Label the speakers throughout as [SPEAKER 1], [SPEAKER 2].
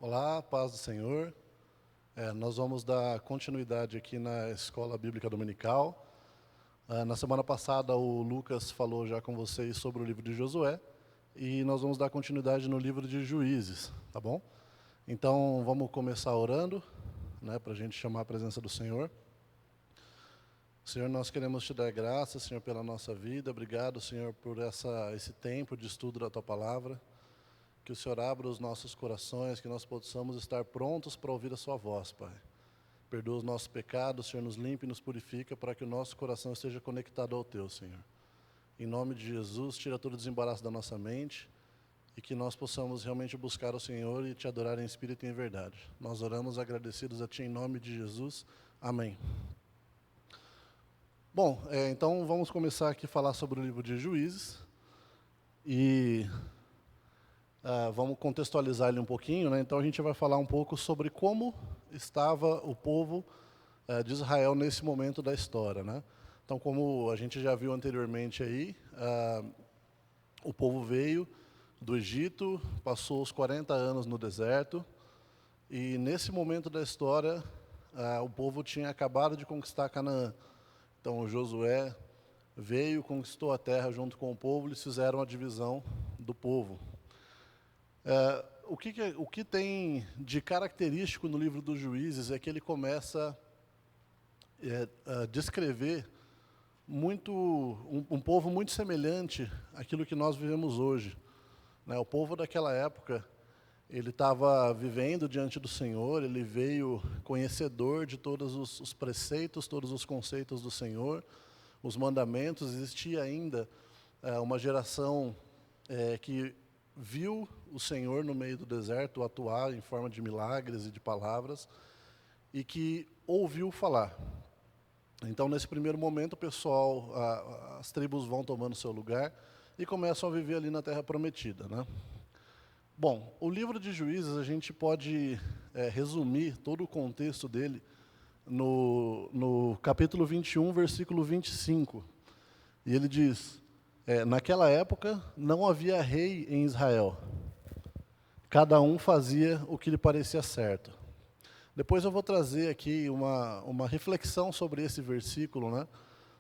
[SPEAKER 1] Olá, paz do Senhor. Nós vamos dar continuidade aqui na Escola Bíblica Dominical. Na semana passada, o Lucas falou já com vocês sobre o livro de Josué, e nós vamos dar continuidade no livro de Juízes, tá bom? Então, vamos começar orando, para a gente chamar a presença do Senhor. Senhor, nós queremos te dar graças, Senhor, pela nossa vida. Obrigado, Senhor, por esse tempo de estudo da Tua Palavra. Que o Senhor abra os nossos corações, que nós possamos estar prontos para ouvir a Sua voz, Pai. Perdoa os nossos pecados, Senhor, nos limpa e nos purifica, para que o nosso coração esteja conectado ao Teu, Senhor. Em nome de Jesus, tira todo o desembaraço da nossa mente, e que nós possamos realmente buscar o Senhor e Te adorar em espírito e em verdade. Nós oramos agradecidos a Ti em nome de Jesus. Amém. Bom, então vamos começar aqui a falar sobre o livro de Juízes, e vamos contextualizar ele um pouquinho, Então a gente vai falar um pouco sobre como estava o povo de Israel nesse momento da história, Então, como a gente já viu anteriormente aí, o povo veio do Egito, passou os 40 anos no deserto, e nesse momento da história, o povo tinha acabado de conquistar Canaã. Então, Josué veio, conquistou a terra junto com o povo, eles fizeram a divisão do povo. O que tem de característico no livro dos Juízes é que ele começa a descrever um povo muito semelhante àquilo que nós vivemos hoje. O povo daquela época, ele estava vivendo diante do Senhor, ele veio conhecedor de todos os preceitos, todos os conceitos do Senhor, os mandamentos. Existia ainda uma geração que viu o Senhor no meio do deserto atuar em forma de milagres e de palavras, e que ouviu falar. Então, nesse primeiro momento, o pessoal, as tribos vão tomando seu lugar e começam a viver ali na Terra Prometida, Bom, o livro de Juízes, a gente pode resumir todo o contexto dele no capítulo 21, versículo 25. E ele diz: naquela época não havia rei em Israel. Cada um fazia o que lhe parecia certo. Depois eu vou trazer aqui uma reflexão sobre esse versículo,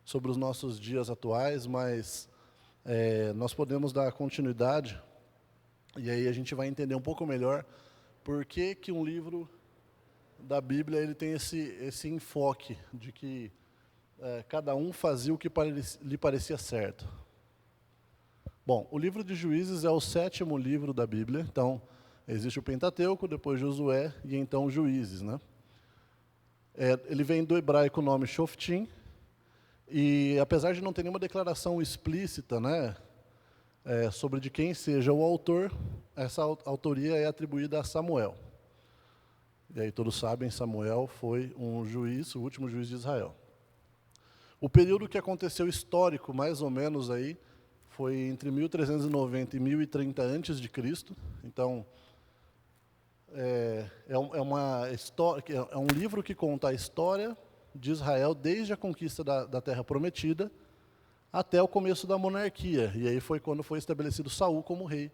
[SPEAKER 1] sobre os nossos dias atuais, mas nós podemos dar continuidade, e aí a gente vai entender um pouco melhor por que um livro da Bíblia ele tem esse enfoque de que cada um fazia o que lhe parecia certo. Bom, o livro de Juízes é o 7º livro da Bíblia. Então, existe o Pentateuco, depois Josué e então Juízes, ele vem do hebraico nome Shoftim, e apesar de não ter nenhuma declaração explícita, sobre de quem seja o autor, essa autoria é atribuída a Samuel. E aí todos sabem, Samuel foi um juiz, o último juiz de Israel. O período que aconteceu histórico, mais ou menos aí, foi entre 1390 e 1030 a.C. Então, é um livro que conta a história de Israel desde a conquista da Terra Prometida até o começo da monarquia. E aí foi quando foi estabelecido Saul como rei,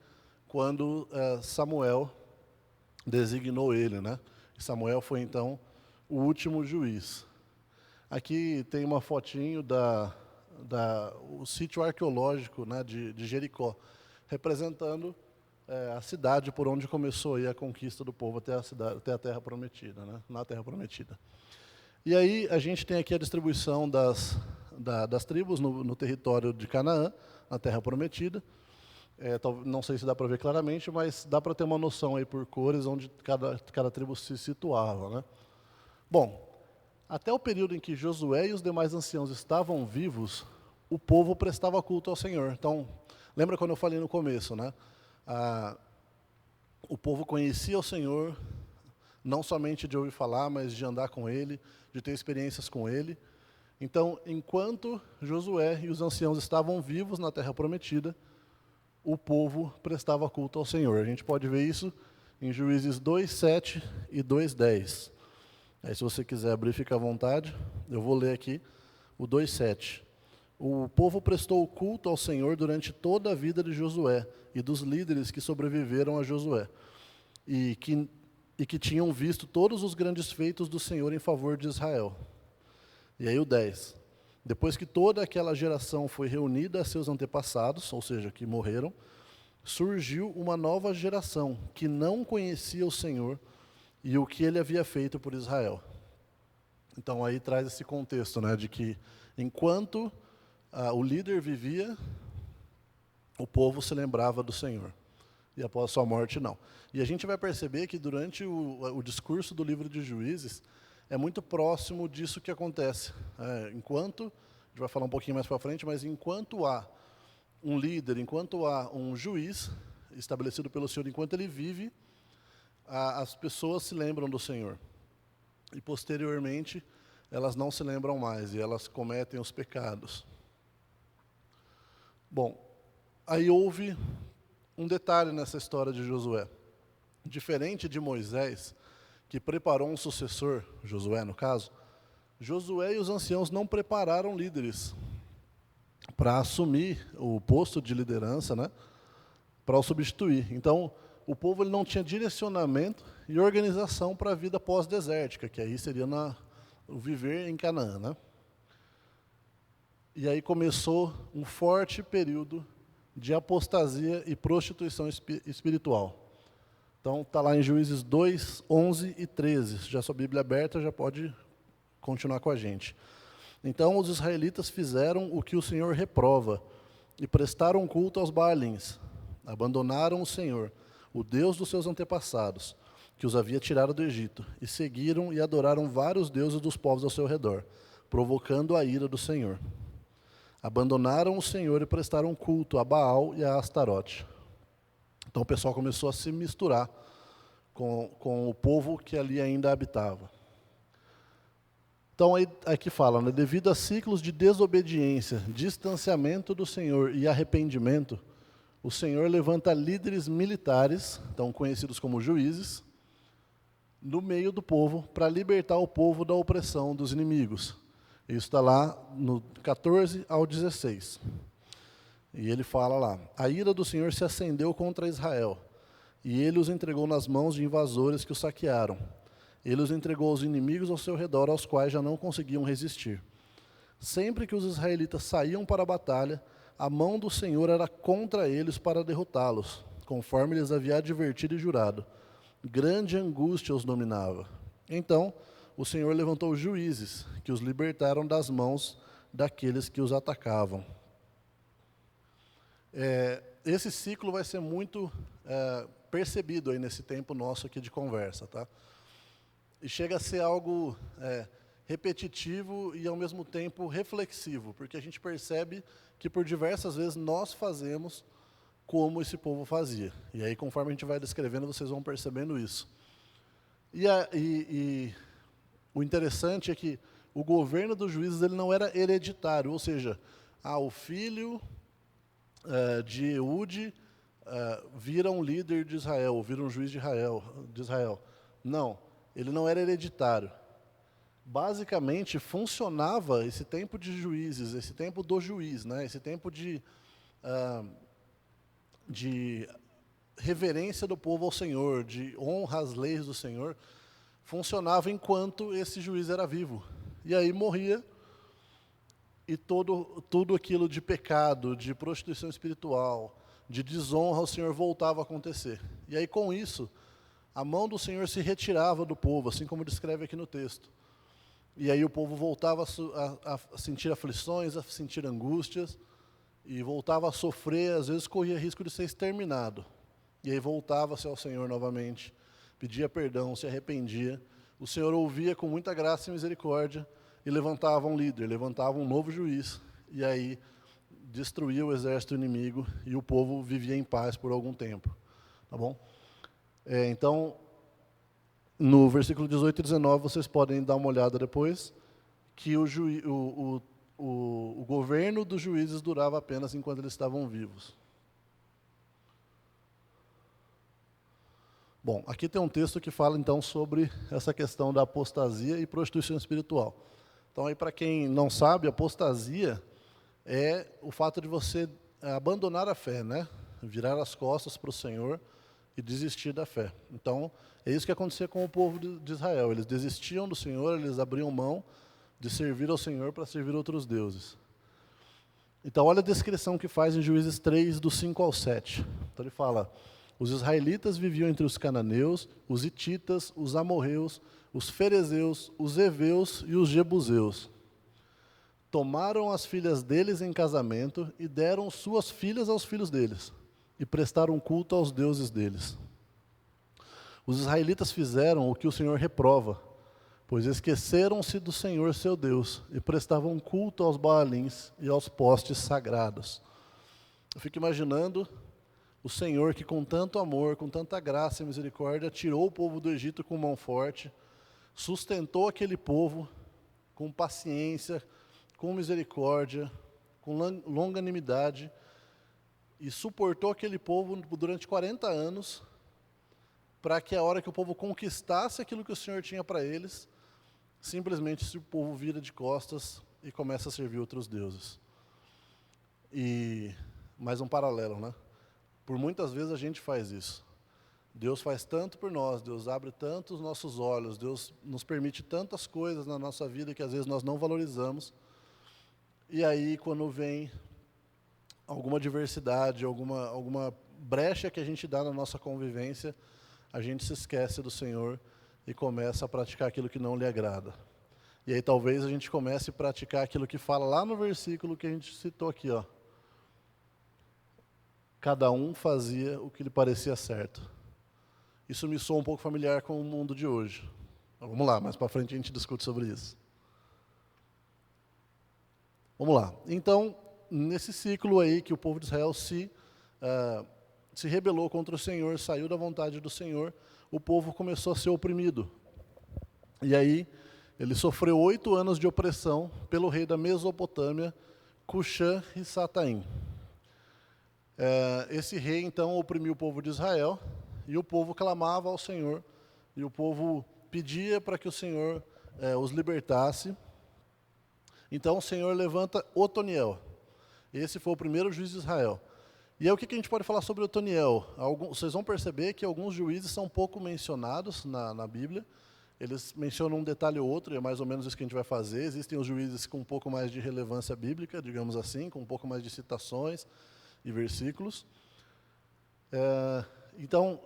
[SPEAKER 1] quando Samuel designou ele, Samuel foi, então, o último juiz. Aqui tem uma fotinho o sítio arqueológico de Jericó, representando a cidade por onde começou aí a conquista do povo até a Terra Prometida, na Terra Prometida. E aí a gente tem aqui a distribuição das tribos no território de Canaã, na Terra Prometida. Não sei se dá para ver claramente, mas dá para ter uma noção aí por cores onde cada tribo se situava, Bom, até o período em que Josué e os demais anciãos estavam vivos, o povo prestava culto ao Senhor. Então, lembra quando eu falei no começo, o povo conhecia o Senhor, não somente de ouvir falar, mas de andar com Ele, de ter experiências com Ele. Então, enquanto Josué e os anciãos estavam vivos na Terra Prometida, o povo prestava culto ao Senhor. A gente pode ver isso em Juízes 2:7 e 2:10. Aí, se você quiser abrir, fica à vontade. Eu vou ler aqui o 2:7. O povo prestou culto ao Senhor durante toda a vida de Josué e dos líderes que sobreviveram a Josué, e que e que tinham visto todos os grandes feitos do Senhor em favor de Israel. E aí o 10. Depois que toda aquela geração foi reunida a seus antepassados, ou seja, que morreram, surgiu uma nova geração que não conhecia o Senhor e o que ele havia feito por Israel. Então aí traz esse contexto, né, de que enquanto o líder vivia, o povo se lembrava do Senhor. E após sua morte, não. E a gente vai perceber que durante o discurso do livro de Juízes, é muito próximo disso que acontece. Enquanto, a gente vai falar um pouquinho mais para frente, mas enquanto há um líder, enquanto há um juiz estabelecido pelo Senhor, enquanto ele vive, as pessoas se lembram do Senhor. E posteriormente, elas não se lembram mais, e elas cometem os pecados. Bom, aí houve um detalhe nessa história de Josué. Diferente de Moisés, que preparou um sucessor, Josué no caso, Josué e os anciãos não prepararam líderes para assumir o posto de liderança, né, para o substituir. Então, o povo ele não tinha direcionamento e organização para a vida pós-desértica, que aí seria o viver em Canaã, né? E aí começou um forte período de apostasia e prostituição espiritual. Então, está lá em Juízes 2, 11 e 13. Já sua Bíblia aberta, já pode continuar com a gente. Então, os israelitas fizeram o que o Senhor reprova e prestaram culto aos Baalins. Abandonaram o Senhor, o Deus dos seus antepassados, que os havia tirado do Egito, e seguiram e adoraram vários deuses dos povos ao seu redor, provocando a ira do Senhor. Abandonaram o Senhor e prestaram culto a Baal e a Astarote. Então o pessoal começou a se misturar com o povo que ali ainda habitava. Então aí aqui fala, né, devido a ciclos de desobediência, distanciamento do Senhor e arrependimento, o Senhor levanta líderes militares, então conhecidos como juízes, no meio do povo, para libertar o povo da opressão dos inimigos. Isso está lá no 14 ao 16. E ele fala lá, a ira do Senhor se acendeu contra Israel, e ele os entregou nas mãos de invasores que os saquearam. Ele os entregou aos inimigos ao seu redor, aos quais já não conseguiam resistir. Sempre que os israelitas saíam para a batalha, a mão do Senhor era contra eles para derrotá-los, conforme lhes havia advertido e jurado. Grande angústia os dominava. Então, o Senhor levantou juízes, que os libertaram das mãos daqueles que os atacavam. Esse ciclo vai ser muito percebido aí nesse tempo nosso aqui de conversa, tá? E chega a ser algo repetitivo e, ao mesmo tempo, reflexivo, porque a gente percebe que, por diversas vezes, nós fazemos como esse povo fazia. E aí, conforme a gente vai descrevendo, vocês vão percebendo isso. E o interessante é que o governo dos juízes ele não era hereditário, ou seja, o filho de Eude vira um líder de Israel, vira um juiz de Israel. Não, ele não era hereditário. Basicamente, funcionava esse tempo de juízes, esse tempo do juiz, né? Esse tempo de reverência do povo ao Senhor, de honra às leis do Senhor, funcionava enquanto esse juiz era vivo. E aí morria, e tudo aquilo de pecado, de prostituição espiritual, de desonra ao Senhor voltava a acontecer. E aí, com isso, a mão do Senhor se retirava do povo, assim como descreve aqui no texto. E aí o povo voltava a sentir aflições, a sentir angústias, e voltava a sofrer, às vezes corria risco de ser exterminado. E aí voltava-se ao Senhor novamente, pedia perdão, se arrependia. O Senhor ouvia com muita graça e misericórdia e levantava um líder, levantava um novo juiz, e aí destruía o exército inimigo e o povo vivia em paz por algum tempo. Tá bom? Então, no versículo 18 e 19, vocês podem dar uma olhada depois, que o governo dos juízes durava apenas enquanto eles estavam vivos. Bom, aqui tem um texto que fala, então, sobre essa questão da apostasia e prostituição espiritual. Então, aí, para quem não sabe, apostasia é o fato de você abandonar a fé, né? Virar as costas para o Senhor e desistir da fé. Então, É isso que acontecia com o povo de Israel. Eles desistiam do Senhor, eles abriam mão de servir ao Senhor para servir outros deuses. Então, olha a descrição que faz em Juízes 3, do 5 ao 7. Então, ele fala: os israelitas viviam entre os cananeus, os hititas, os amorreus, os ferezeus, os heveus e os jebuseus. Tomaram as filhas deles em casamento e deram suas filhas aos filhos deles, e prestaram culto aos deuses deles. Os israelitas fizeram o que o Senhor reprova, pois esqueceram-se do Senhor seu Deus, e prestavam culto aos Baalins e aos postes sagrados. Eu fico imaginando o Senhor que com tanto amor, com tanta graça e misericórdia, tirou o povo do Egito com mão forte, sustentou aquele povo com paciência, com misericórdia, com longanimidade, e suportou aquele povo durante 40 anos, para que a hora que o povo conquistasse aquilo que o Senhor tinha para eles, simplesmente o povo vira de costas e começa a servir outros deuses. E mais um paralelo, né? Por muitas vezes a gente faz isso. Deus faz tanto por nós, Deus abre tanto os nossos olhos, Deus nos permite tantas coisas na nossa vida que às vezes nós não valorizamos. E aí, quando vem alguma adversidade, alguma brecha que a gente dá na nossa convivência, a gente se esquece do Senhor e começa a praticar aquilo que não lhe agrada. E aí talvez a gente comece a praticar aquilo que fala lá no versículo que a gente citou aqui, ó. Cada um fazia o que lhe parecia certo. Isso me soa um pouco familiar com o mundo de hoje. Então, vamos lá, mais para frente a gente discute sobre isso. Vamos lá. Então, nesse ciclo aí que o povo de Israel se rebelou contra o Senhor, saiu da vontade do Senhor, o povo começou a ser oprimido. E aí, ele sofreu 8 anos de opressão pelo rei da Mesopotâmia, Cuxã-Risataim. Esse rei, então, oprimiu o povo de Israel, e o povo clamava ao Senhor, e o povo pedia para que o Senhor os libertasse. Então o Senhor levanta Otoniel. Esse foi o primeiro juiz de Israel. E aí o que a gente pode falar sobre Otoniel? Vocês vão perceber que alguns juízes são pouco mencionados na Bíblia. Eles mencionam um detalhe ou outro, e é mais ou menos isso que a gente vai fazer. Existem os juízes com um pouco mais de relevância bíblica, digamos assim, com um pouco mais de citações e versículos. Então,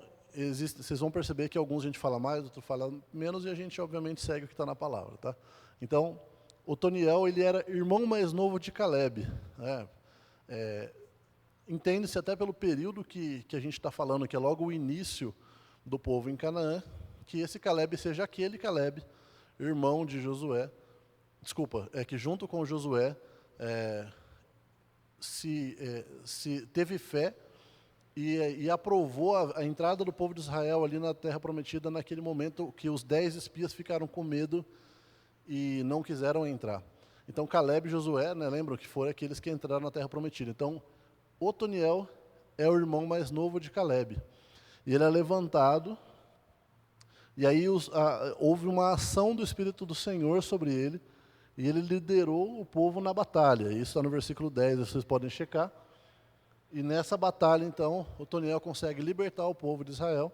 [SPEAKER 1] vocês vão perceber que alguns a gente fala mais, outros fala menos, e a gente obviamente segue o que está na palavra. Tá? Então, Otoniel, ele era irmão mais novo de Calebe. Entende-se até pelo período que a gente está falando, que é logo o início do povo em Canaã, que esse Calebe seja aquele Calebe, irmão de Josué. Desculpa, que junto com Josué se teve fé e aprovou a entrada do povo de Israel ali na terra prometida naquele momento que os 10 espias ficaram com medo e não quiseram entrar. Então Calebe e Josué, lembram que foram aqueles que entraram na terra prometida. Então Otoniel é o irmão mais novo de Calebe. E ele é levantado, e aí houve uma ação do Espírito do Senhor sobre ele, e ele liderou o povo na batalha. Isso está no versículo 10, vocês podem checar. E nessa batalha, então, Otoniel consegue libertar o povo de Israel,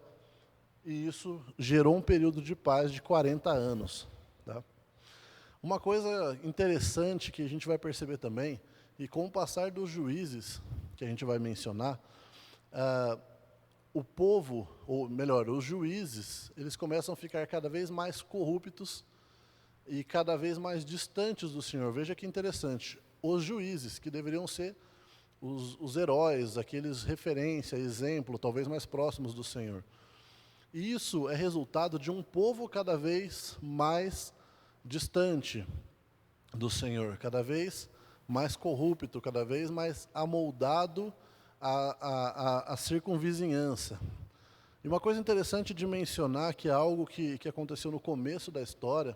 [SPEAKER 1] e isso gerou um período de paz de 40 anos. Tá? Uma coisa interessante que a gente vai perceber também, e com o passar dos juízes, que a gente vai mencionar, o povo, ou melhor, os juízes, eles começam a ficar cada vez mais corruptos e cada vez mais distantes do Senhor. Veja que interessante, os juízes, que deveriam ser os heróis, aqueles referência, exemplo, talvez mais próximos do Senhor. E isso é resultado de um povo cada vez mais distante do Senhor, cada vez mais corrupto, cada vez mais amoldado à circunvizinhança. E uma coisa interessante de mencionar, que é algo que aconteceu no começo da história,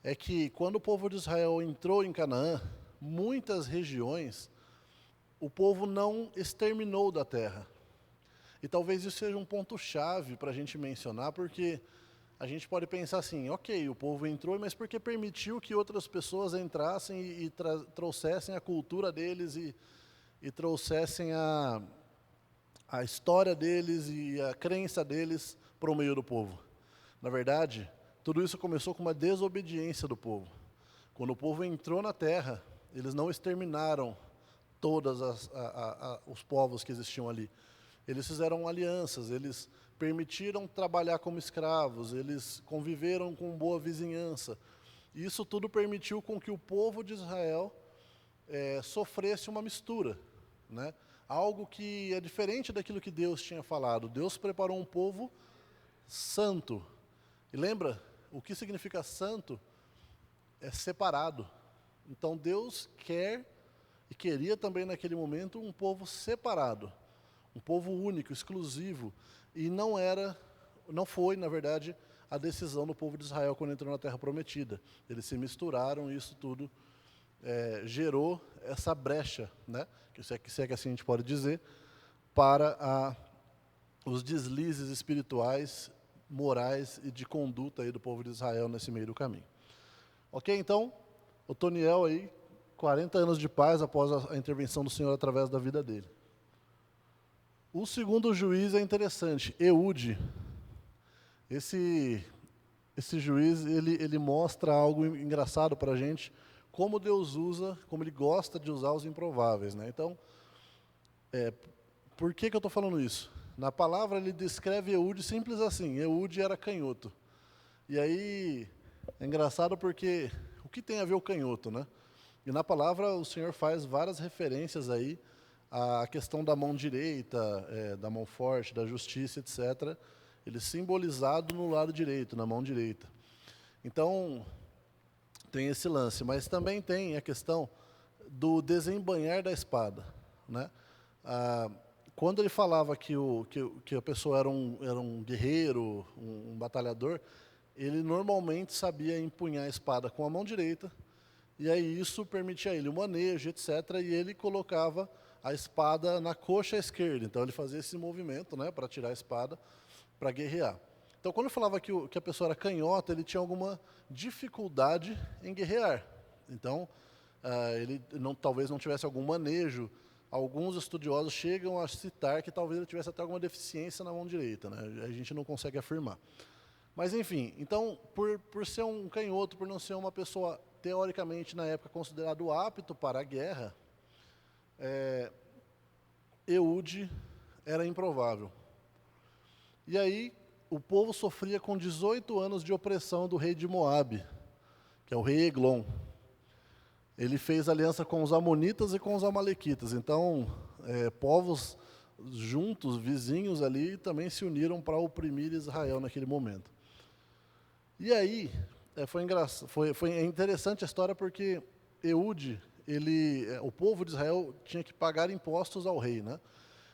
[SPEAKER 1] é que quando o povo de Israel entrou em Canaã, muitas regiões, o povo não exterminou da terra. E talvez isso seja um ponto-chave para a gente mencionar, porque a gente pode pensar assim, ok, o povo entrou, mas porque permitiu que outras pessoas entrassem e trouxessem a cultura deles e trouxessem a história deles e a crença deles para o meio do povo. Na verdade, tudo isso começou com uma desobediência do povo. Quando o povo entrou na terra, eles não exterminaram todos os povos que existiam ali. Eles fizeram alianças, eles permitiram trabalhar como escravos, eles conviveram com boa vizinhança. E isso tudo permitiu com que o povo de Israel sofresse uma mistura, né? Algo que é diferente daquilo que Deus tinha falado. Deus preparou um povo santo. E lembra, o que significa santo é separado. Então Deus quer e queria também naquele momento um povo separado, um povo único, exclusivo. E não foi, na verdade, a decisão do povo de Israel quando entrou na Terra Prometida. Eles se misturaram e isso tudo gerou essa brecha, né? Se é que assim a gente pode dizer, para os deslizes espirituais, morais e de conduta aí do povo de Israel nesse meio do caminho. Ok? Então, Otoniel aí, 40 anos de paz após a intervenção do Senhor através da vida dele. O segundo juiz é interessante, Eude. Esse juiz, ele mostra algo engraçado para a gente, como Deus usa, como Ele gosta de usar os improváveis, né? Então, por que eu estou falando isso? Na palavra ele descreve Eude simples assim, Eude era canhoto. E aí, é engraçado porque, o que tem a ver o canhoto, né? E na palavra o Senhor faz várias referências aí à questão da mão direita, da mão forte, da justiça, etc. Ele simbolizado no lado direito, na mão direita. Então, tem esse lance, mas também tem a questão do desembainhar da espada, né? Quando ele falava que a pessoa era um guerreiro, um batalhador, ele normalmente sabia empunhar a espada com a mão direita, e aí isso permitia a ele o manejo, etc., e ele colocava a espada na coxa esquerda, então ele fazia esse movimento, né, para tirar a espada, para guerrear. Então, quando ele falava que a pessoa era canhota, ele tinha alguma dificuldade em guerrear. Então, ele talvez não tivesse algum manejo. Alguns estudiosos chegam a citar que talvez ele tivesse até alguma deficiência na mão direita, né? A gente não consegue afirmar. Mas, enfim, então, por ser um canhoto, por não ser uma pessoa, teoricamente, na época, considerado apto para a guerra, Eude era improvável. E aí, o povo sofria com 18 anos de opressão do rei de Moabe, que é o rei Eglon. Ele fez aliança com os amonitas e com os amalequitas. Então, povos juntos, vizinhos ali, também se uniram para oprimir Israel naquele momento. E aí, foi interessante a história porque Eude, o povo de Israel tinha que pagar impostos ao rei, né?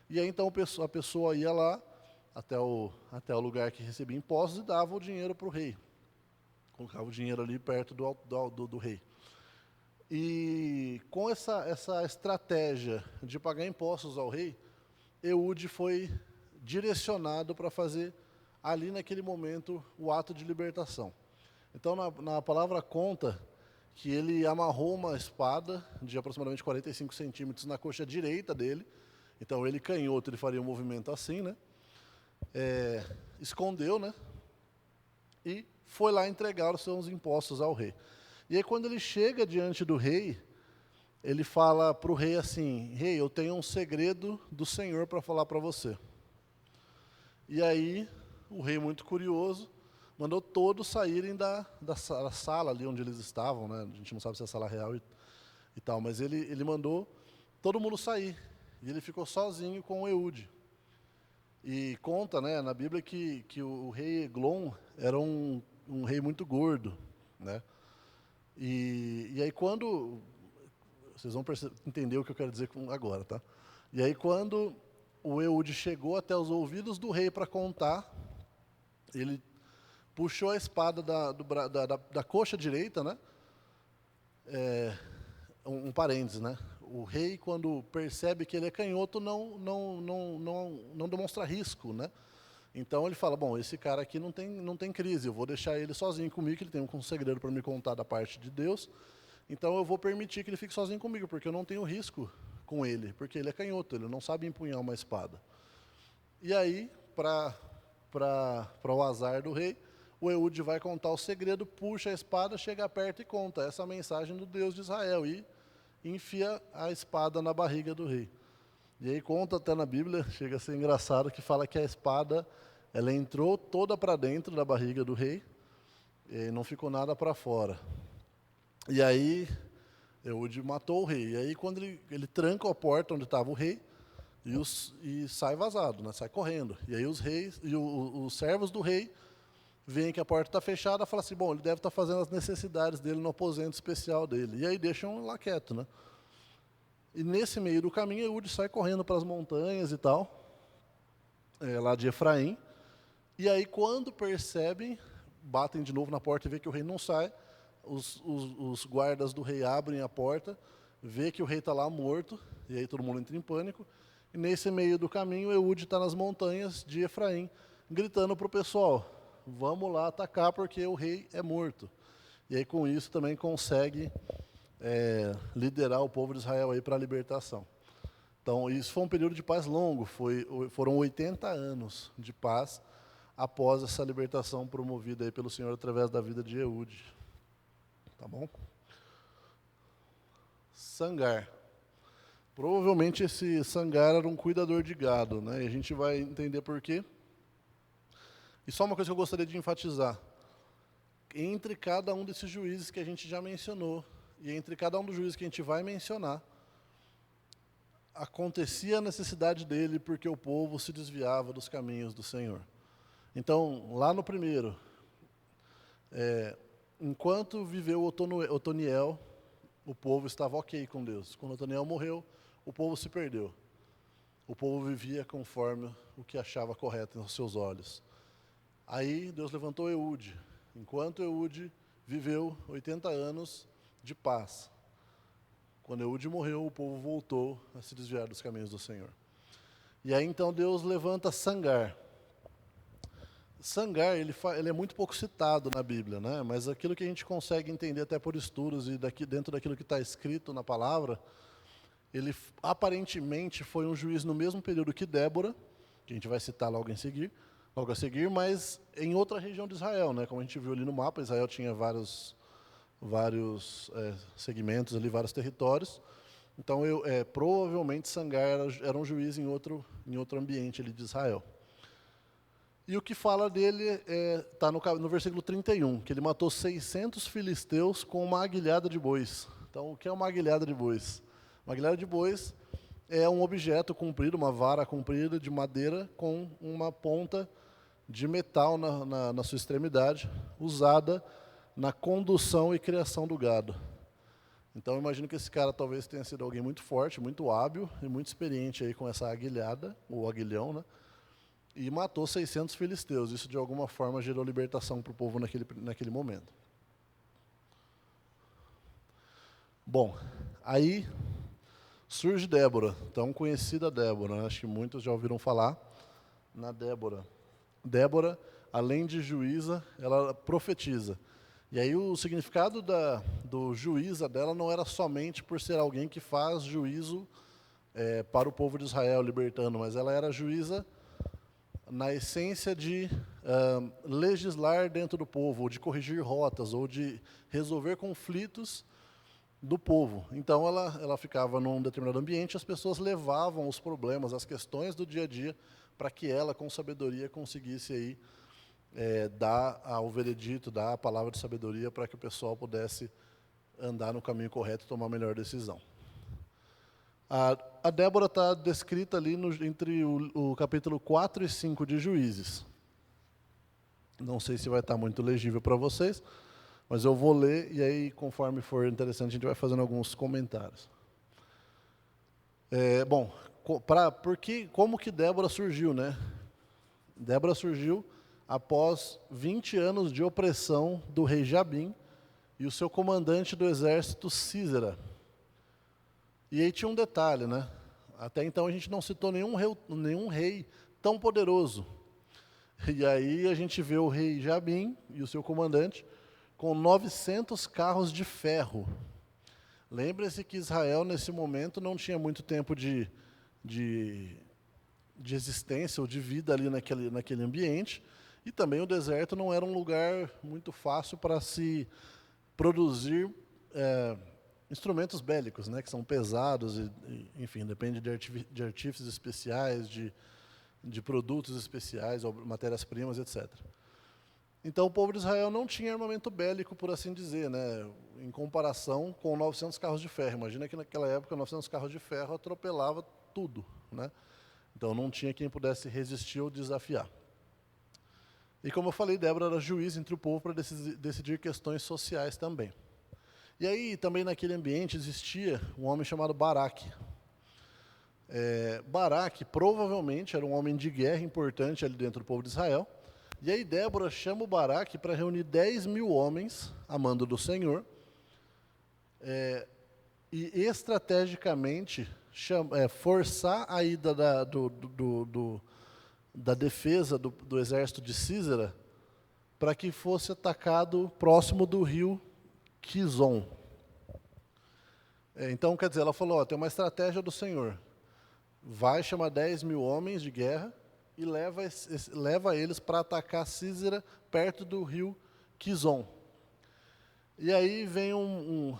[SPEAKER 1] E aí, então, a pessoa ia lá, até o lugar que recebia impostos e dava o dinheiro para o rei. Colocava o dinheiro ali perto do rei. E com essa estratégia de pagar impostos ao rei, Eude foi direcionado para fazer ali naquele momento o ato de libertação. Então na palavra conta que ele amarrou uma espada de aproximadamente 45 centímetros na coxa direita dele. Então ele canhoto, ele faria um movimento assim, né? Escondeu, né? E foi lá entregar os seus impostos ao rei. E aí quando ele chega diante do rei, ele fala para o rei assim: rei, eu tenho um segredo do Senhor para falar para você. E aí o rei, muito curioso, mandou todos saírem da sala ali onde eles estavam, né? A gente não sabe se é a sala real e tal, mas ele mandou todo mundo sair. E ele ficou sozinho com o Eude. E conta, né, na Bíblia que o rei Eglon era um rei muito gordo, né? E aí quando... Vocês vão entender o que eu quero dizer agora, tá? E aí quando o Eude chegou até os ouvidos do rei para contar, ele puxou a espada da coxa direita, né? Um parênteses, né? O rei, quando percebe que ele é canhoto, não demonstra risco, né? Então ele fala, bom, esse cara aqui não tem crise, eu vou deixar ele sozinho comigo, que ele tem um segredo para me contar da parte de Deus, então eu vou permitir que ele fique sozinho comigo, porque eu não tenho risco com ele, porque ele é canhoto, ele não sabe empunhar uma espada. E aí, para para o azar do rei, o Eude vai contar o segredo, puxa a espada, chega perto e conta essa mensagem do Deus de Israel e enfia a espada na barriga do rei. E aí conta até na Bíblia, chega a ser engraçado, que fala que a espada ela entrou toda para dentro da barriga do rei e não ficou nada para fora. E aí Eude matou o rei. E aí quando ele tranca a porta onde estava o rei e sai vazado, né? Sai correndo. E aí os reis e os servos do rei veem que a porta está fechada, falam assim, bom, ele deve estar fazendo as necessidades dele no aposento especial dele. E aí deixam lá quieto, né? E nesse meio do caminho, Eude sai correndo para as montanhas e tal, lá de Efraim. E aí, quando percebem, batem de novo na porta e vê que o rei não sai. Os guardas do rei abrem a porta, vê que o rei está lá morto, e aí todo mundo entra em pânico. E nesse meio do caminho, Eude está nas montanhas de Efraim, gritando para o pessoal, vamos lá atacar porque o rei é morto. E aí, com isso, também consegue liderar o povo de Israel aí para a libertação. Então, isso foi um período de paz longo, foram 80 anos de paz após essa libertação promovida aí pelo Senhor através da vida de Eude. Tá bom? Sangar. Provavelmente esse Sangar era um cuidador de gado, né? E a gente vai entender por quê. E só uma coisa que eu gostaria de enfatizar. Entre cada um desses juízes que a gente já mencionou, e entre cada um dos juízes que a gente vai mencionar, acontecia a necessidade dele porque o povo se desviava dos caminhos do Senhor. Então, lá no primeiro, enquanto viveu Otoniel, o povo estava ok com Deus. Quando Otoniel morreu, o povo se perdeu. O povo vivia conforme o que achava correto aos seus olhos. Aí Deus levantou Eude. Enquanto Eude viveu 80 anos de paz. Quando Eude morreu, o povo voltou a se desviar dos caminhos do Senhor. E aí então Deus levanta Sangar. Sangar, ele é muito pouco citado na Bíblia, né? Mas aquilo que a gente consegue entender até por estudos e dentro daquilo que está escrito na palavra, ele aparentemente foi um juiz no mesmo período que Débora, que a gente vai citar logo a seguir, mas em outra região de Israel, né? Como a gente viu ali no mapa, Israel tinha vários segmentos ali, vários territórios. Então, provavelmente Sangar era um juiz em outro ambiente ali de Israel. E o que fala dele está no versículo 31, que ele matou 600 filisteus com uma aguilhada de bois. Então, o que é uma aguilhada de bois? Uma aguilhada de bois é um objeto comprido, uma vara comprida de madeira com uma ponta de metal na sua extremidade, usada na condução e criação do gado. Então, eu imagino que esse cara talvez tenha sido alguém muito forte, muito hábil e muito experiente aí com essa aguilhada, ou aguilhão, né? E matou 600 filisteus. Isso, de alguma forma, gerou libertação para o povo naquele momento. Bom, aí surge Débora, tão conhecida Débora, né? Acho que muitos já ouviram falar na Débora. Débora, além de juíza, ela profetiza. E aí o significado do juíza dela não era somente por ser alguém que faz juízo para o povo de Israel, libertando, mas ela era juíza na essência de legislar dentro do povo, ou de corrigir rotas, ou de resolver conflitos do povo. Então ela ficava num determinado ambiente, as pessoas levavam os problemas, as questões do dia a dia, para que ela, com sabedoria, conseguisse aí dar o veredito, dar a palavra de sabedoria para que o pessoal pudesse andar no caminho correto e tomar a melhor decisão. A Débora está descrita ali entre o capítulo 4 e 5 de Juízes. Não sei se vai estar muito legível para vocês, mas eu vou ler e aí, conforme for interessante, a gente vai fazendo alguns comentários. Bom, como que Débora surgiu, né? Débora surgiu após 20 anos de opressão do rei Jabim e o seu comandante do exército, Sísera. E aí tinha um detalhe, né? Até então a gente não citou nenhum rei tão poderoso. E aí a gente vê o rei Jabim e o seu comandante com 900 carros de ferro. Lembre-se que Israel, nesse momento, não tinha muito tempo de de existência ou de vida ali naquele ambiente, e também o deserto não era um lugar muito fácil para se produzir instrumentos bélicos, né, que são pesados, enfim, depende de artifícios especiais, de produtos especiais, matérias-primas, etc. Então, o povo de Israel não tinha armamento bélico, por assim dizer, né, em comparação com 900 carros de ferro. Imagina que naquela época 900 carros de ferro atropelava tudo, né? Então, não tinha quem pudesse resistir ou desafiar. E como eu falei, Débora era juiz entre o povo para decidir questões sociais também. E aí, também naquele ambiente, existia um homem chamado Baraque. Baraque provavelmente era um homem de guerra importante ali dentro do povo de Israel. E aí Débora chama o Baraque para reunir 10.000 homens, a mando do Senhor, e estrategicamente forçar a ida da defesa do exército de Císera para que fosse atacado próximo do rio Quizon. Então, quer dizer, ela falou, tem uma estratégia do Senhor. Vai chamar 10.000 homens de guerra e leva eles para atacar Císera perto do rio Quizon. E aí vem um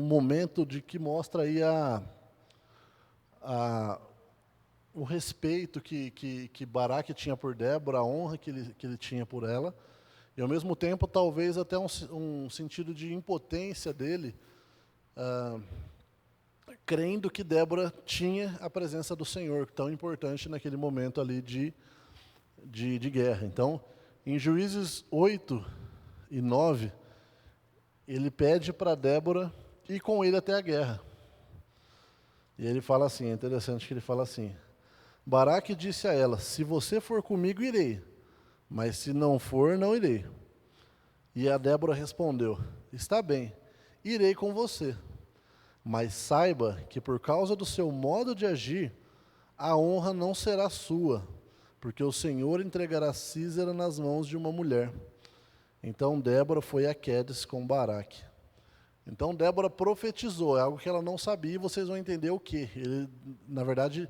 [SPEAKER 1] momento de que mostra aí o respeito que Baraque tinha por Débora, a honra que ele tinha por ela, e ao mesmo tempo talvez até um sentido de impotência dele, crendo que Débora tinha a presença do Senhor, tão importante naquele momento ali de guerra. Então, em Juízes 8 e 9, ele pede para Débora ir com ele até a guerra. E ele fala assim, é interessante que ele fala assim, Baraque disse a ela, se você for comigo, irei, mas se não for, não irei. E a Débora respondeu, está bem, irei com você. Mas saiba que por causa do seu modo de agir, a honra não será sua, porque o Senhor entregará Císera nas mãos de uma mulher. Então Débora foi a Quedes com Baraque. Então Débora profetizou, é algo que ela não sabia, e vocês vão entender o quê. Ele, na verdade,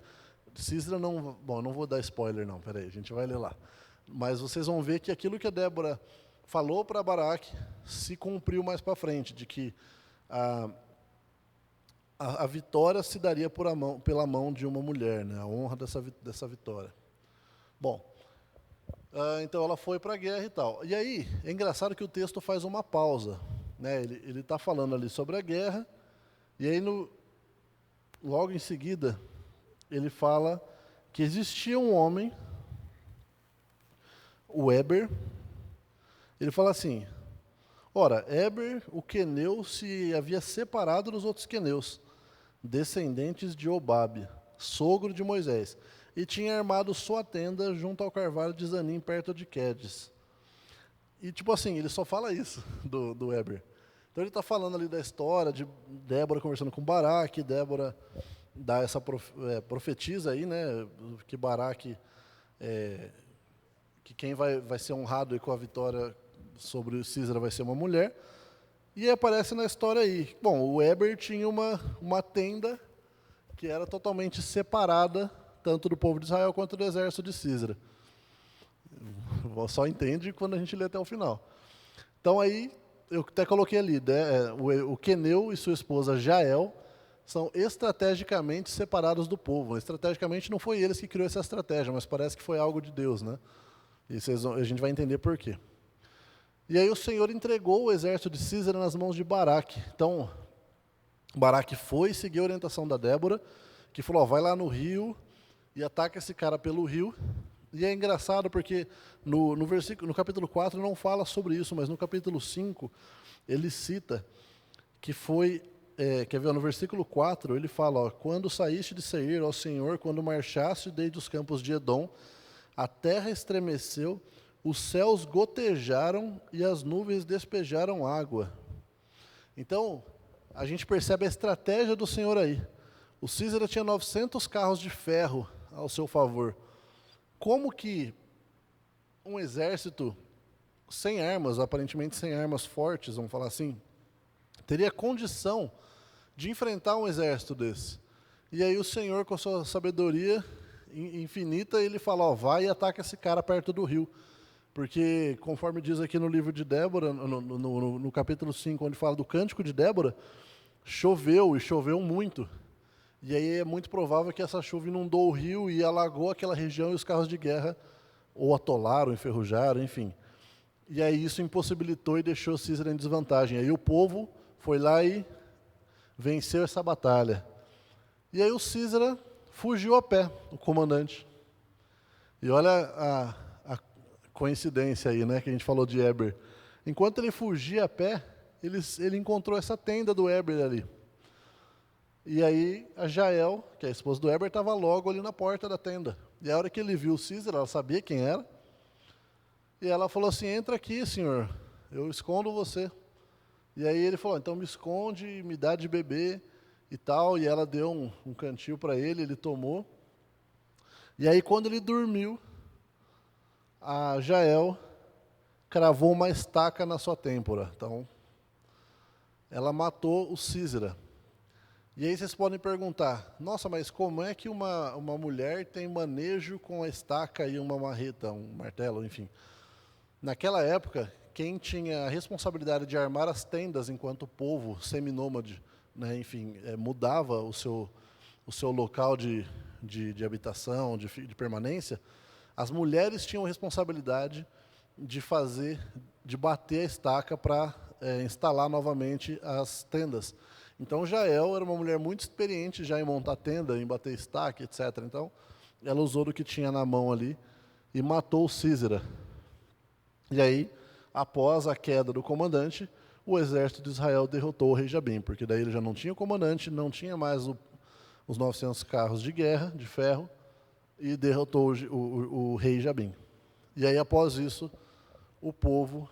[SPEAKER 1] Císera não... Bom, eu não vou dar spoiler não, peraí, a gente vai ler lá. Mas vocês vão ver que aquilo que a Débora falou para Baraque se cumpriu mais para frente, de que a vitória se daria pela mão de uma mulher, né? A honra dessa vitória. Bom, então ela foi para a guerra e tal. E aí, é engraçado que o texto faz uma pausa, né? Ele está falando ali sobre a guerra, e aí logo em seguida, ele fala que existia um homem, o Eber. Ele fala assim, ora, Eber, o queneu, se havia separado dos outros queneus, descendentes de Obabe, sogro de Moisés, e tinha armado sua tenda junto ao carvalho de Zanim, perto de Quedes. E tipo assim, ele só fala isso do Eber. Então ele está falando ali da história de Débora conversando com Baraque, Débora dá essa profetiza aí, né, que Baraque, que quem vai ser honrado aí com a vitória sobre Císera vai ser uma mulher. E aparece na história aí. Bom, o Eber tinha uma tenda que era totalmente separada, tanto do povo de Israel quanto do exército de Císera. Só entende quando a gente lê até o final. Então aí, eu até coloquei ali, né, o queneu e sua esposa Jael são estrategicamente separados do povo. Estrategicamente não foi eles que criou essa estratégia, mas parece que foi algo de Deus, né? E a gente vai entender por quê. E aí o Senhor entregou o exército de Císera nas mãos de Baraque. Então, Baraque foi seguir a orientação da Débora, que falou, vai lá no rio e ataca esse cara pelo rio. E é engraçado porque no capítulo 4 não fala sobre isso, mas no capítulo 5 ele cita que foi, quer ver, no versículo 4 ele fala, quando saíste de Seir, ó Senhor, quando marchaste desde os campos de Edom, a terra estremeceu, os céus gotejaram e as nuvens despejaram água. Então, a gente percebe a estratégia do Senhor aí. O Císera tinha 900 carros de ferro ao seu favor. Como que um exército sem armas, aparentemente sem armas fortes, vamos falar assim, teria condição de enfrentar um exército desse? E aí o Senhor, com a sua sabedoria, infinita, ele fala, ó, vai e ataca esse cara perto do rio. Porque, conforme diz aqui no livro de Débora, no capítulo 5, onde fala do cântico de Débora, choveu, e choveu muito. E aí é muito provável que essa chuva inundou o rio e alagou aquela região, e os carros de guerra ou atolaram, enferrujaram, enfim. E aí isso impossibilitou e deixou Císera em desvantagem. Aí o povo foi lá e venceu essa batalha. E aí o Císera fugiu a pé, o comandante. E olha a coincidência aí, né, que a gente falou de Eber. Enquanto ele fugia a pé, ele encontrou essa tenda do Eber ali. E aí a Jael, que é a esposa do Eber, estava logo ali na porta da tenda. E a hora que ele viu o Císera, ela sabia quem era. E ela falou assim, entra aqui, senhor, eu escondo você. E aí ele falou, então me esconde, me dá de beber e tal. E ela deu um cantil para ele tomou. E aí quando ele dormiu, a Jael cravou uma estaca na sua têmpora. Então, ela matou o Císera. E aí vocês podem perguntar, nossa, mas como é que uma mulher tem manejo com a estaca e uma marreta, um martelo, enfim. Naquela época, quem tinha a responsabilidade de armar as tendas enquanto o povo seminômade, né, enfim, mudava o seu local de habitação, de permanência, as mulheres tinham responsabilidade de bater a estaca para instalar novamente as tendas. Então, Jael era uma mulher muito experiente já em montar tenda, em bater estaca, etc. Então, ela usou do que tinha na mão ali e matou Císera. E aí, após a queda do comandante, o exército de Israel derrotou o rei Jabim, porque daí ele já não tinha comandante, não tinha mais os 900 carros de guerra, de ferro, e derrotou o rei Jabim. E aí, após isso, o povo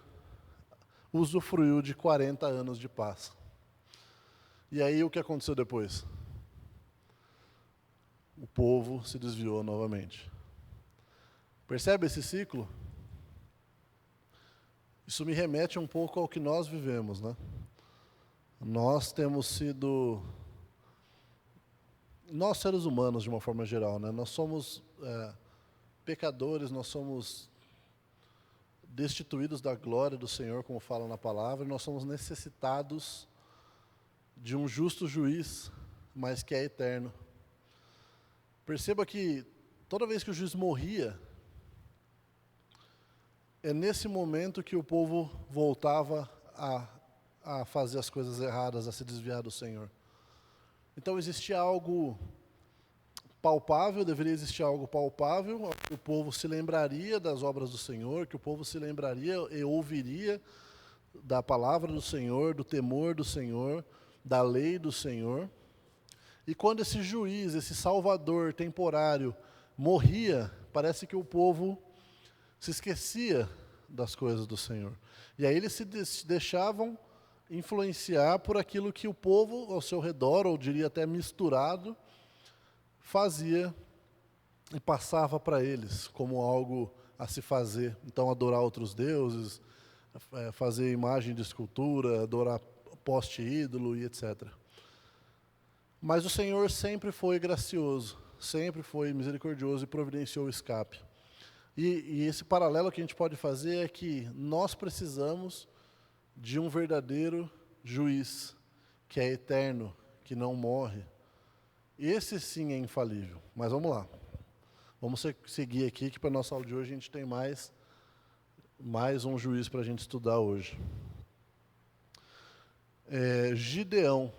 [SPEAKER 1] usufruiu de 40 anos de paz. E aí, o que aconteceu depois? O povo se desviou novamente. Percebe esse ciclo? Isso me remete um pouco ao que nós vivemos, né? Nós temos sido... Nós, seres humanos, de uma forma geral, né? Nós somos pecadores, nós somos destituídos da glória do Senhor, como fala na palavra, e nós somos necessitados de um justo juiz, mas que é eterno. Perceba que toda vez que o juiz morria, é nesse momento que o povo voltava a fazer as coisas erradas, a se desviar do Senhor. Então existia algo palpável, deveria existir algo palpável, que o povo se lembraria das obras do Senhor, que o povo se lembraria e ouviria da palavra do Senhor, do temor do Senhor, da lei do Senhor. E quando esse juiz, esse salvador temporário morria, parece que o povo se esquecia das coisas do Senhor. E aí eles se deixavam influenciar por aquilo que o povo ao seu redor, ou diria até misturado, fazia e passava para eles como algo a se fazer. Então, adorar outros deuses, fazer imagem de escultura, adorar poste ídolo e etc. Mas o Senhor sempre foi gracioso, sempre foi misericordioso e providenciou o escape. E esse paralelo que a gente pode fazer é que nós precisamos de um verdadeiro juiz, que é eterno, que não morre. Esse sim é infalível. Mas vamos lá. Vamos seguir aqui, que para a nossa aula de hoje a gente tem mais um juiz para a gente estudar hoje. Gideão.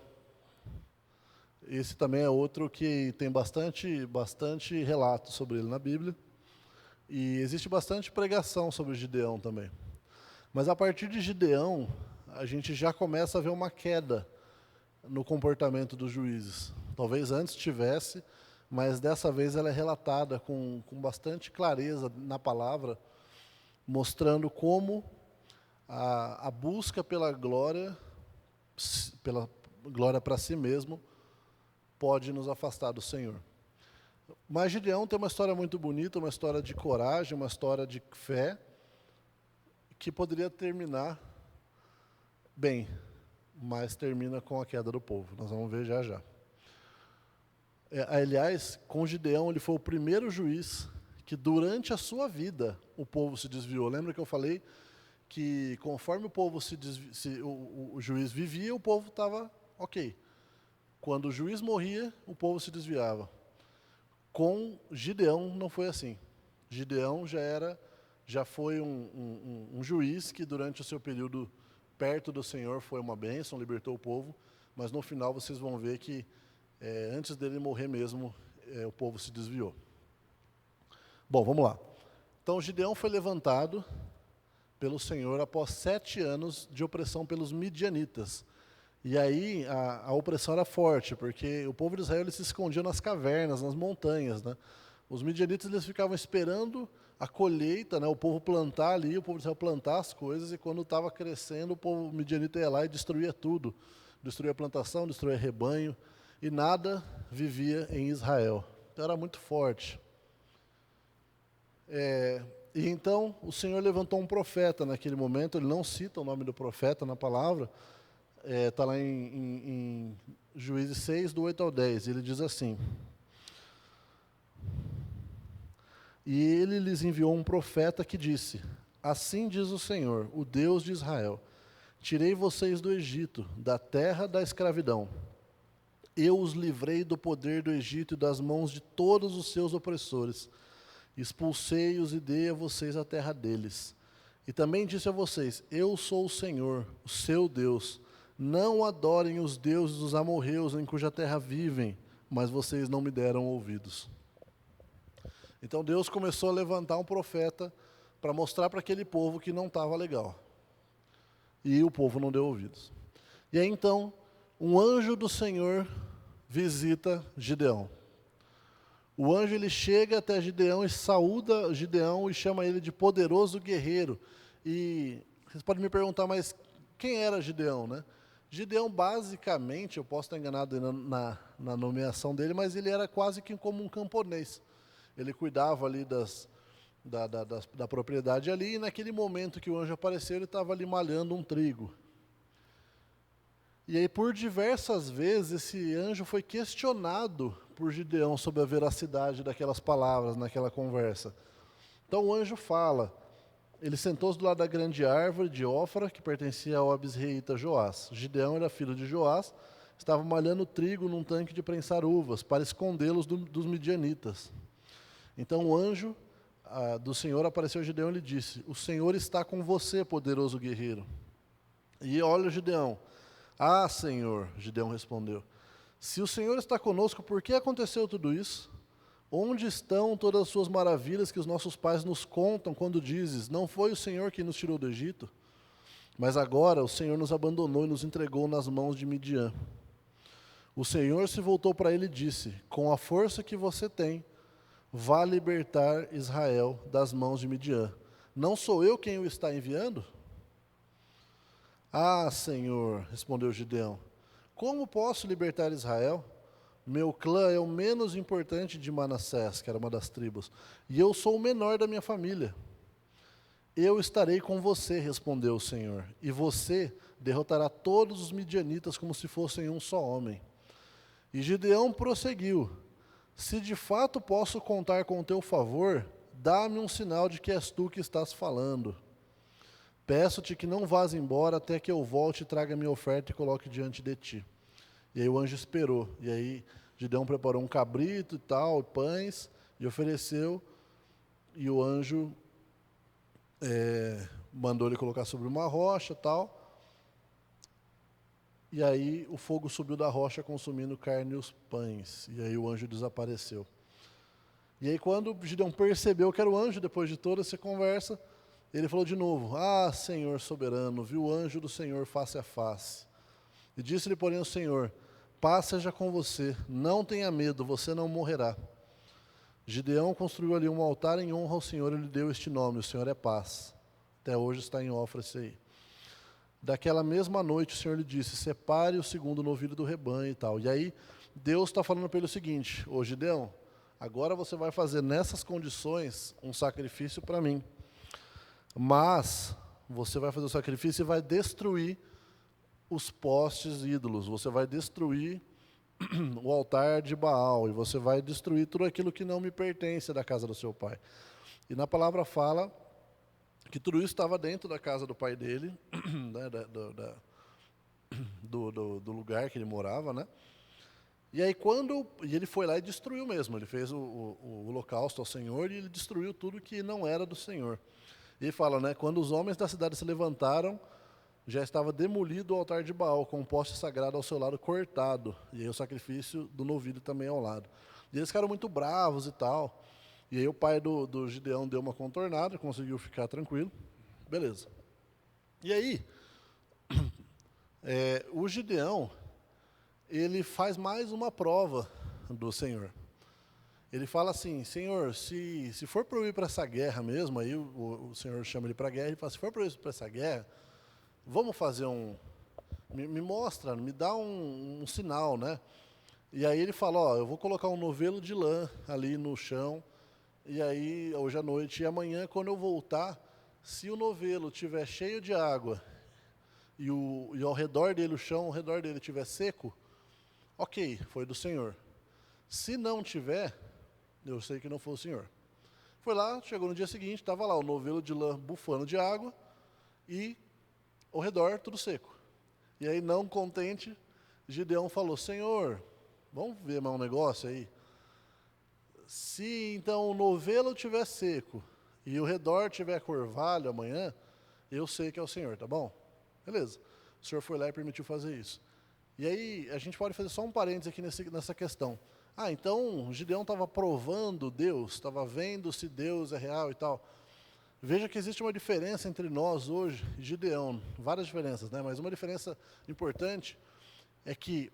[SPEAKER 1] Esse também é outro que tem bastante relato sobre ele na Bíblia. E existe bastante pregação sobre Gideão também. Mas a partir de Gideão, a gente já começa a ver uma queda no comportamento dos juízes. Talvez antes tivesse, mas dessa vez ela é relatada com bastante clareza na palavra, mostrando como a busca pela glória para si mesmo, pode nos afastar do Senhor. Mas Gideão tem uma história muito bonita, uma história de coragem, uma história de fé, que poderia terminar bem, mas termina com a queda do povo. Nós vamos ver já já. Aliás, com Gideão, ele foi o primeiro juiz que durante a sua vida o povo se desviou. Lembra que eu falei que conforme o povo o juiz vivia, o povo estava ok. Quando o juiz morria, o povo se desviava. Com Gideão não foi assim. Gideão já foi um juiz que durante o seu período perto do Senhor foi uma bênção, libertou o povo, mas no final vocês vão ver que antes dele morrer mesmo, o povo se desviou. Bom, vamos lá. Então Gideão foi levantado pelo Senhor após 7 anos de opressão pelos midianitas. E aí a opressão era forte, porque o povo de Israel ele se escondia nas cavernas, nas montanhas, né? Os midianitas eles ficavam esperando a colheita, né? O povo plantar ali, o povo de Israel plantar as coisas, e quando estava crescendo, o povo midianita ia lá e destruía tudo. Destruía a plantação, destruía rebanho, e nada vivia em Israel. Então era muito forte. E então o Senhor levantou um profeta naquele momento, ele não cita o nome do profeta na palavra, está lá em Juízes 6, do 8 ao 10, ele diz assim: E ele lhes enviou um profeta que disse: Assim diz o Senhor, o Deus de Israel: Tirei vocês do Egito, da terra da escravidão. Eu os livrei do poder do Egito e das mãos de todos os seus opressores. Expulsei-os e dei a vocês a terra deles. E também disse a vocês: Eu sou o Senhor, o seu Deus. Não adorem os deuses dos amorreus em cuja terra vivem, mas vocês não me deram ouvidos. Então Deus começou a levantar um profeta para mostrar para aquele povo que não estava legal. E o povo não deu ouvidos. E aí então, um anjo do Senhor visita Gideão. O anjo ele chega até Gideão e saúda Gideão e chama ele de poderoso guerreiro. E vocês podem me perguntar, mas quem era Gideão, né? Gideão, basicamente, eu posso estar enganado na nomeação dele, mas ele era quase que como um camponês. Ele cuidava ali da propriedade ali, e naquele momento que o anjo apareceu, ele estava ali malhando um trigo. E aí, por diversas vezes, esse anjo foi questionado por Gideão sobre a veracidade daquelas palavras naquela conversa. Então o anjo fala, ele sentou-se do lado da grande árvore de Ófra, que pertencia ao abisreíta Joás. Gideão era filho de Joás, estava malhando trigo num tanque de prensar uvas, para escondê-los dos midianitas. Então o anjo do Senhor apareceu a Gideão e lhe disse: O Senhor está com você, poderoso guerreiro. E olha Gideão. Ah, Senhor, Gideão respondeu. Se o Senhor está conosco, por que aconteceu tudo isso? Onde estão todas as suas maravilhas que os nossos pais nos contam quando dizes: Não foi o Senhor quem nos tirou do Egito? Mas agora o Senhor nos abandonou e nos entregou nas mãos de Midian. O Senhor se voltou para ele e disse: Com a força que você tem, vá libertar Israel das mãos de Midian. Não sou eu quem o está enviando? Ah, Senhor, respondeu Gideão, como posso libertar Israel? Meu clã é o menos importante de Manassés, que era uma das tribos, e eu sou o menor da minha família. Eu estarei com você, respondeu o Senhor, e você derrotará todos os midianitas como se fossem um só homem. E Gideão prosseguiu: Se de fato posso contar com o teu favor, dá-me um sinal de que és tu que estás falando. Peço-te que não vás embora até que eu volte e traga minha oferta e coloque diante de ti. E aí o anjo esperou. E aí Gideão preparou um cabrito e tal, pães, e ofereceu. E o anjo mandou ele colocar sobre uma rocha e tal. E aí o fogo subiu da rocha consumindo carne e os pães. E aí o anjo desapareceu. E aí quando Gideão percebeu que era o anjo, depois de toda essa conversa, ele falou de novo: Ah, Senhor soberano, vi o anjo do Senhor face a face. E disse-lhe, porém, o Senhor: Paz seja com você, não tenha medo, você não morrerá. Gideão construiu ali um altar em honra ao Senhor e lhe deu este nome: O Senhor é paz. Até hoje está em Ofra esse aí. Daquela mesma noite o Senhor lhe disse: Separe o segundo novilho do rebanho e tal. E aí Deus está falando para ele o seguinte: Ô Gideão, agora você vai fazer nessas condições um sacrifício para mim. Mas você vai fazer o sacrifício e vai destruir os postes ídolos. Você vai destruir o altar de Baal, e você vai destruir tudo aquilo que não me pertence da casa do seu pai. E na palavra fala que tudo isso estava dentro da casa do pai dele, né, do lugar que ele morava, né? E aí e ele foi lá e destruiu mesmo, ele fez o holocausto ao Senhor e ele destruiu tudo que não era do Senhor. E ele fala, né, quando os homens da cidade se levantaram, já estava demolido o altar de Baal, com um poste sagrado ao seu lado cortado, e aí o sacrifício do novilho também ao lado. E eles ficaram muito bravos e tal, e aí o pai do Gideão deu uma contornada, conseguiu ficar tranquilo, beleza. E aí, o Gideão, ele faz mais uma prova do Senhor. Ele fala assim, Senhor, se for para eu ir para essa guerra mesmo, aí o Senhor chama ele para a guerra, ele fala, se for para eu ir para essa guerra, vamos fazer me mostra, me dá um sinal, né? E aí ele fala, ó, eu vou colocar um novelo de lã ali no chão, e aí, hoje à noite, e amanhã, quando eu voltar, se o novelo estiver cheio de água, e ao redor dele, o chão ao redor dele estiver seco, ok, foi do Senhor. Se não tiver, eu sei que não foi o Senhor. Foi lá, chegou no dia seguinte, estava lá o novelo de lã bufando de água, e ao redor tudo seco. E aí, não contente, Gideão falou, Senhor, vamos ver mais um negócio aí? Se então o novelo estiver seco e o redor estiver curvalho amanhã, eu sei que é o Senhor, tá bom? Beleza. O Senhor foi lá e permitiu fazer isso. E aí, a gente pode fazer só um parênteses aqui nessa questão. Então, Gideão estava provando Deus, estava vendo se Deus é real e tal. Veja que existe uma diferença entre nós hoje e Gideão, várias diferenças, né? Mas uma diferença importante é que,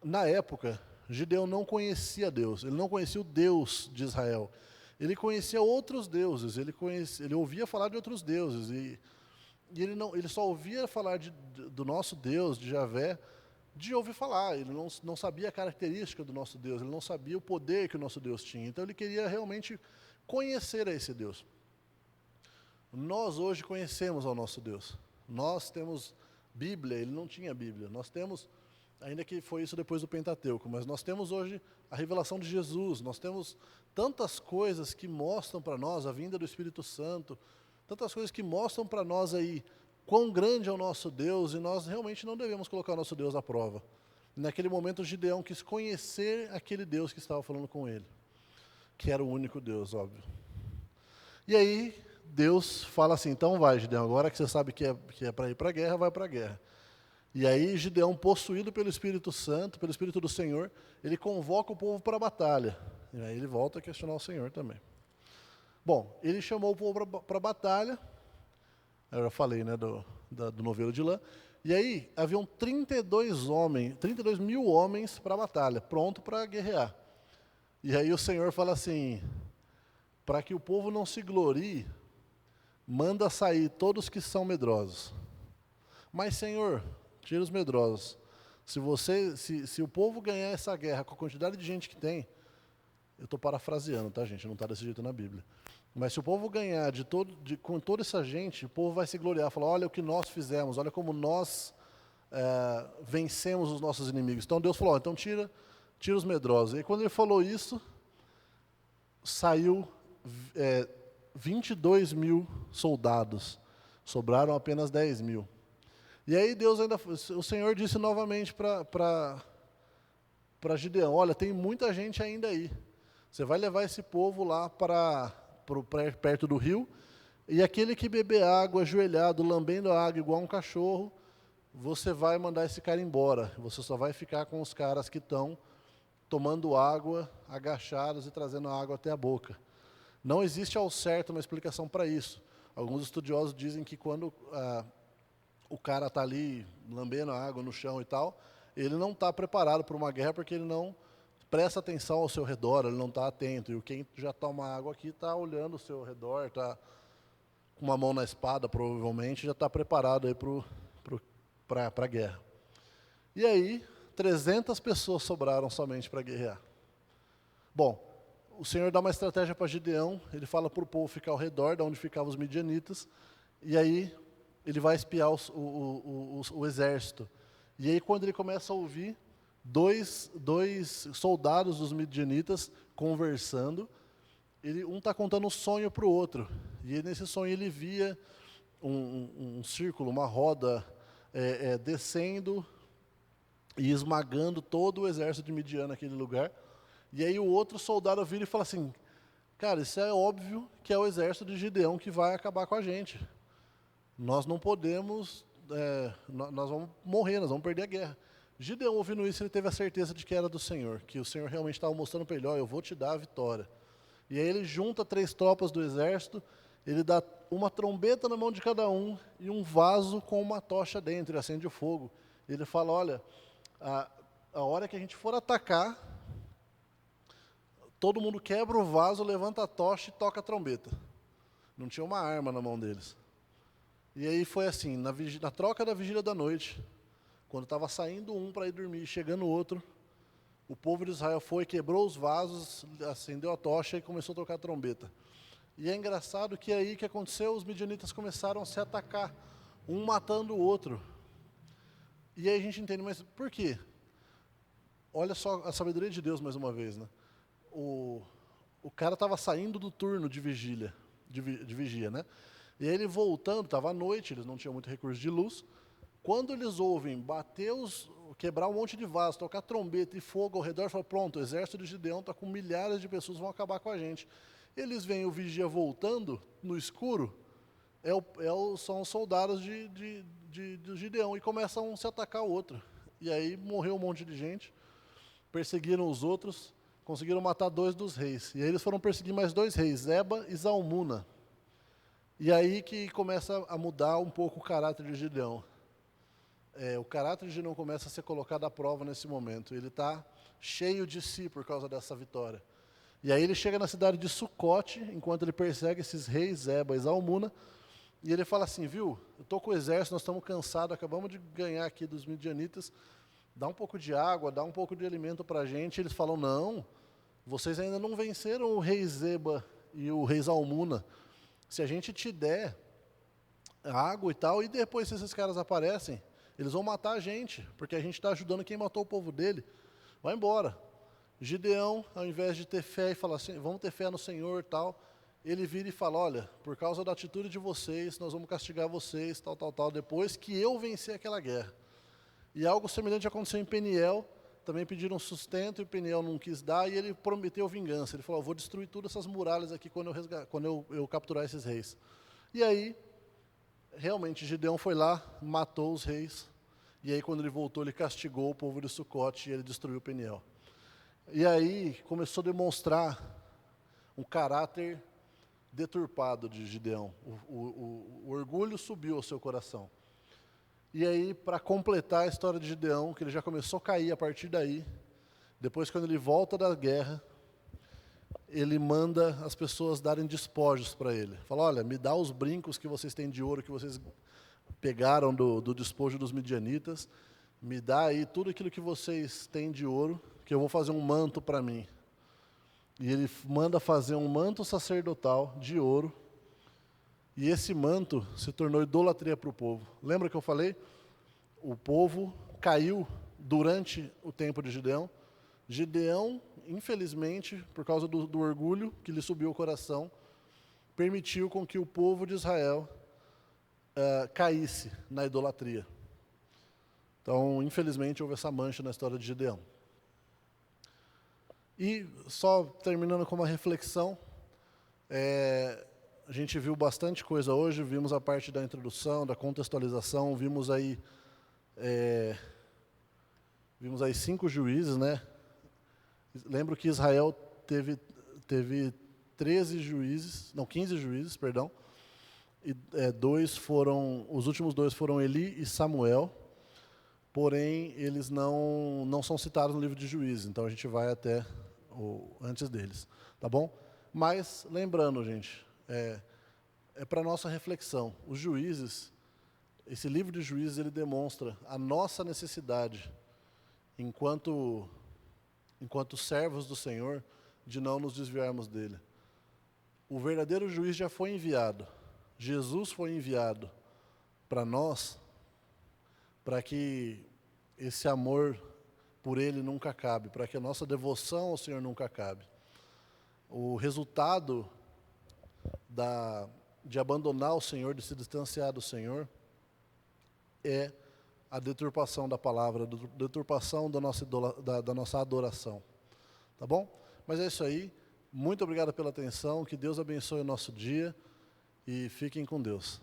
[SPEAKER 1] na época, Gideão não conhecia Deus, ele não conhecia o Deus de Israel. Ele conhecia outros deuses, ele ouvia falar de outros deuses, e ele só ouvia falar do nosso Deus, de Javé, de ouvir falar. Ele não sabia a característica do nosso Deus, ele não sabia o poder que o nosso Deus tinha. Então ele queria realmente conhecer a esse Deus. Nós hoje conhecemos ao nosso Deus. Nós temos Bíblia, ele não tinha Bíblia. Nós temos, ainda que foi isso depois do Pentateuco, mas nós temos hoje a revelação de Jesus. Nós temos tantas coisas que mostram para nós a vinda do Espírito Santo, tantas coisas que mostram para nós aí quão grande é o nosso Deus, e nós realmente não devemos colocar o nosso Deus à prova. Naquele momento, Gideão quis conhecer aquele Deus que estava falando com ele, que era o único Deus, óbvio. E aí, Deus fala assim, então vai, Gideão, agora que você sabe que é para ir para a guerra, vai para a guerra. E aí, Gideão, possuído pelo Espírito Santo, pelo Espírito do Senhor, ele convoca o povo para a batalha. E aí ele volta a questionar o Senhor também. Bom, ele chamou o povo para a batalha, eu já falei, né, do novelo de lã, e aí haviam 32 mil homens para a batalha, pronto para guerrear. E aí o Senhor fala assim, para que o povo não se glorie, manda sair todos que são medrosos. Mas, Senhor, tira os medrosos. Se o povo ganhar essa guerra com a quantidade de gente que tem, eu estou parafraseando, tá, gente? Não está desse jeito na Bíblia. Mas se o povo ganhar com toda essa gente, o povo vai se gloriar, falar, olha o que nós fizemos, olha como nós vencemos os nossos inimigos. Então Deus falou, então tira os medrosos. E quando ele falou isso, saiu 22 mil soldados, sobraram apenas 10 mil. E aí o Senhor disse novamente para Gideão, olha, tem muita gente ainda aí. Você vai levar esse povo lá perto do rio, e aquele que beber água ajoelhado, lambendo a água igual um cachorro, você vai mandar esse cara embora. Você só vai ficar com os caras que estão tomando água, agachados e trazendo a água até a boca. Não existe ao certo uma explicação para isso. Alguns estudiosos dizem que quando o cara está ali lambendo a água no chão e tal, ele não está preparado para uma guerra porque ele não presta atenção ao seu redor, ele não está atento. E quem já toma água aqui está olhando ao seu redor, está com uma mão na espada, provavelmente, já está preparado aí para a guerra. E aí, 300 pessoas sobraram somente para guerrear. Bom, o Senhor dá uma estratégia para Gideão, ele fala para o povo ficar ao redor, de onde ficavam os midianitas, e aí ele vai espiar o exército. E aí, quando ele começa a ouvir dois soldados dos midianitas conversando. Um está contando um sonho para o outro. E nesse sonho ele via um círculo, uma roda descendo e esmagando todo o exército de Midian naquele lugar. E aí o outro soldado vira e fala assim, cara, isso é óbvio que é o exército de Gideão que vai acabar com a gente. Nós não podemos, nós vamos morrer, nós vamos perder a guerra. Gideão, ouvindo isso, ele teve a certeza de que era do Senhor, que o Senhor realmente estava mostrando para ele, eu vou te dar a vitória. E aí ele junta 3 tropas do exército, ele dá uma trombeta na mão de cada um e um vaso com uma tocha dentro, ele acende o fogo. Ele fala, olha, a hora que a gente for atacar, todo mundo quebra o vaso, levanta a tocha e toca a trombeta. Não tinha uma arma na mão deles. E aí foi assim, na troca da vigília da noite, quando estava saindo um para ir dormir, chegando o outro, o povo de Israel foi, quebrou os vasos, acendeu a tocha e começou a tocar a trombeta. E é engraçado que aí que aconteceu, os midianitas começaram a se atacar, um matando o outro. E aí a gente entende, mas por quê? Olha só a sabedoria de Deus mais uma vez, né? O cara estava saindo do turno de vigília, de vigia, né? E aí ele voltando, estava à noite, eles não tinham muito recurso de luz. Quando eles ouvem quebrar um monte de vaso, tocar trombeta e fogo ao redor, falam, pronto, o exército de Gideão está com milhares de pessoas, vão acabar com a gente. Eles veem o vigia voltando no escuro, são os soldados de Gideão e começam a se atacar o outro. E aí morreu um monte de gente, perseguiram os outros, conseguiram matar 2 dos reis. E aí eles foram perseguir mais 2 reis, Zeba e Zalmuna. E aí que começa a mudar um pouco o caráter de Gideão. O caráter de Gideão começa a ser colocado à prova nesse momento. Ele está cheio de si por causa dessa vitória. E aí ele chega na cidade de Sucote, enquanto ele persegue esses reis, Zeba e Zalmuna, e ele fala assim, viu, eu estou com o exército, nós estamos cansados, acabamos de ganhar aqui dos midianitas, dá um pouco de água, dá um pouco de alimento para a gente. Eles falam, não, vocês ainda não venceram o rei Zeba e o rei Zalmuna. Se a gente te der água e tal, e depois se esses caras aparecem, eles vão matar a gente, porque a gente está ajudando quem matou o povo dele. Vai embora. Gideão, ao invés de ter fé e falar assim, vamos ter fé no Senhor e tal, ele vira e fala, olha, por causa da atitude de vocês, nós vamos castigar vocês, tal, depois que eu vencer aquela guerra. E algo semelhante aconteceu em Peniel, também pediram sustento e Peniel não quis dar, e ele prometeu vingança. Ele falou, vou destruir todas essas muralhas aqui quando eu capturar esses reis. E aí, realmente, Gideão foi lá, matou os reis, e aí quando ele voltou, ele castigou o povo de Sucote e ele destruiu Peniel. E aí começou a demonstrar um caráter deturpado de Gideão. O orgulho subiu ao seu coração. E aí, para completar a história de Gideão, que ele já começou a cair a partir daí, depois quando ele volta da guerra, ele manda as pessoas darem despojos para ele. Fala, olha, me dá os brincos que vocês têm de ouro, que vocês pegaram do despojo dos midianitas, me dá aí tudo aquilo que vocês têm de ouro, que eu vou fazer um manto para mim. E ele manda fazer um manto sacerdotal de ouro, e esse manto se tornou idolatria para o povo. Lembra que eu falei? O povo caiu durante o tempo de Gideão. Gideão, infelizmente, por causa do orgulho que lhe subiu o coração, permitiu com que o povo de Israel caísse na idolatria. Então, infelizmente, houve essa mancha na história de Gideão. E, só terminando com uma reflexão, a gente viu bastante coisa hoje, vimos a parte da introdução, da contextualização, vimos aí 5 juízes, né? Lembro que Israel teve 15 juízes, perdão, e os últimos 2 foram Eli e Samuel, porém eles não são citados no livro de Juízes, então a gente vai até antes deles, tá bom? Mas, lembrando, gente, é para nossa reflexão, os juízes, esse livro de Juízes, ele demonstra a nossa necessidade, enquanto servos do Senhor, de não nos desviarmos dele. O verdadeiro juiz já foi enviado, Jesus foi enviado para nós, para que esse amor por Ele nunca acabe, para que a nossa devoção ao Senhor nunca acabe. O resultado de abandonar o Senhor, de se distanciar do Senhor, é a deturpação da palavra, a deturpação da nossa adoração. Tá bom? Mas é isso aí. Muito obrigado pela atenção. Que Deus abençoe o nosso dia e fiquem com Deus.